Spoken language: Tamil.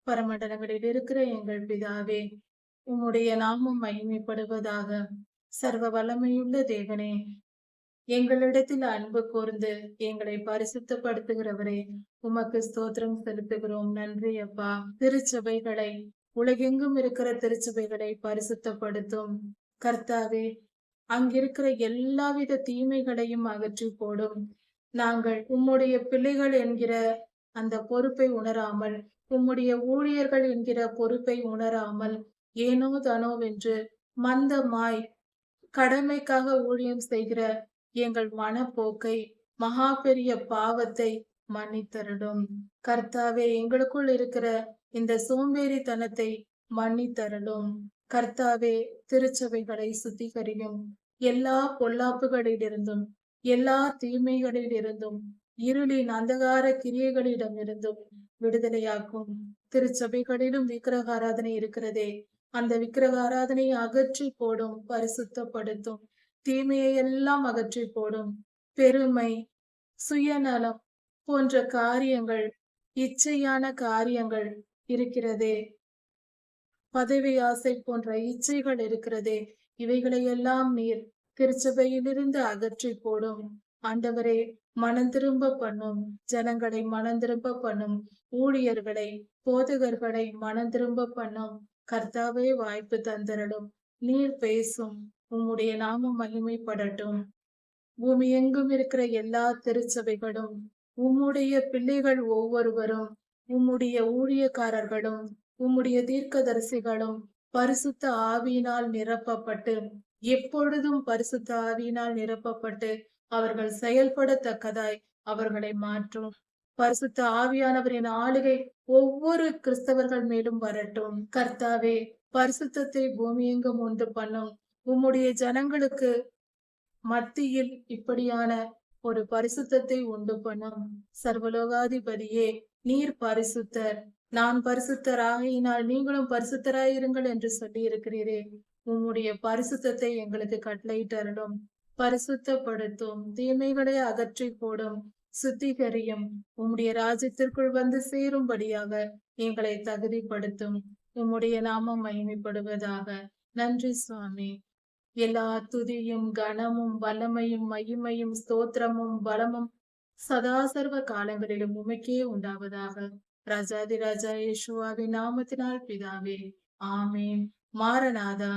பரமண்டலங்களில் இருக்கிற எங்கள் பிதாவே, உம்முடைய நாமம் மகிமைப்படுவதாக. சர்வ வல்லமையுள்ள தேவனே, எங்களிடத்தில் அன்பு கூர்ந்து எங்களை பரிசுத்தப்படுத்துகிறவரே, உமக்கு ஸ்தோத்திரம் செலுத்துகிறோம். நன்றி அப்பா. திருச்சபைகளை, உலகெங்கும் இருக்கிற திருச்சபைகளை பரிசுத்தப்படுத்தும் கர்த்தாவே. அங்கிருக்கிற எல்லாவித தீமைகளையும் அகற்றி போடும். நாங்கள் உம்முடைய பிள்ளைகள் என்கிற அந்த பொறுப்பை உணராமல், உம்முடைய ஊழியர்கள் என்கிற பொறுப்பை உணராமல், ஏனோ தானோவென்று மந்தமாய் கடமைக்காக ஊழியம் செய்கிற எங்கள் மனப்போக்கை, மகா பெரிய பாவத்தை மன்னித்தருளும். கர்த்தாவே, எங்களுக்குள் இருக்கிற இந்த சோம்பேறித்தனத்தை மன்னித்தருளும். கர்த்தாவே, திருச்சபைகளை சுத்திகரியும். எல்லா பொல்லாப்புகளிலிருந்தும், எல்லா தீமைகளிலிருந்தும், இருளின் அந்தகார கிரியைகளிடமிருந்தும் விடுதலையாக்கும். திருச்சபைகளிலும் விக்கிரக ஆராதனை இருக்கிறதே, அந்த விக்கிரக ஆராதனையை அகற்றி போடும், பரிசுத்தப்படுத்தும். தீமையை எல்லாம் அகற்றி போடும். பெருமை, சுயநலம் போன்ற காரியங்கள், இச்சையான காரியங்கள் இருக்கிறதே, பதவி ஆசை போன்ற இச்சைகள் இருக்கிறதே, இவைகளை எல்லாம் நீர் திருச்சபையிலிருந்து அகற்றி போடும். ஆண்டவரே, மனம் திரும்ப பண்ணும். ஜனங்களை மனம் திரும்ப பண்ணும். ஊழியர்களை, போதகர்களை மனம் திரும்ப பண்ணும். கர்த்தாவே, வாய்ப்பு தந்தரலும். நீர் பேசும். உம்முடைய நாமம் மகிமைப்படட்டும். பூமி எங்கும் இருக்கிற எல்லா திருச்சபைகளும், உம்முடைய பிள்ளைகள் ஒவ்வொருவரும், உம்முடைய ஊழியக்காரர்களும், உம்முடைய தீர்க்கதரிசிகளும் பரிசுத்த ஆவியினால் நிரப்பப்பட்டு, எப்பொழுதும் பரிசுத்த ஆவியினால் நிரப்பப்பட்டு அவர்கள் செயல்படத்தக்கதாய் அவர்களை மாற்றும். பரிசுத்த ஆவியானவரின் ஆளுகை ஒவ்வொரு கிறிஸ்தவர்கள் மேலும் வரட்டும். கர்த்தாவே, பரிசுத்தத்தை பூமியெங்கும் உண்டு பண்ணும். உம்முடைய ஜனங்களுக்கு மத்தியில் இப்படியான ஒரு பரிசுத்தத்தை உண்டு பண்ணும். சர்வலோகாதிபதியே, நீர் பரிசுத்தர். நான் பரிசுத்தர் ஆகையினால் நீங்களும் பரிசுத்தராயிருங்கள் என்று சொல்லி இருக்கிறீரே. உம்முடைய பரிசுத்தத்தை எங்களுக்கு கட்டளையிட்டருளும். பரிசுத்தப்படுத்தும். தீமைகளை அகற்றி போடும். சுத்திகரியும். உம்முடைய ராஜ்யத்திற்குள் வந்து சேரும்படியாக எங்களை தகுதிப்படுத்தும். உம்முடைய நாமம் மகிமைப்படுவதாக. நன்றி சுவாமி. எல்லா துதியும், கனமும், வல்லமையும், மகிமையும், ஸ்தோத்திரமும், பலமும் சதாசர்வ காலங்களிலும் உமக்கே உண்டாவதாக. ராஜாதி ராஜா இயேசுவாவின் நாமத்தினால் பிதாவே, ஆமேன். மாரநாதா.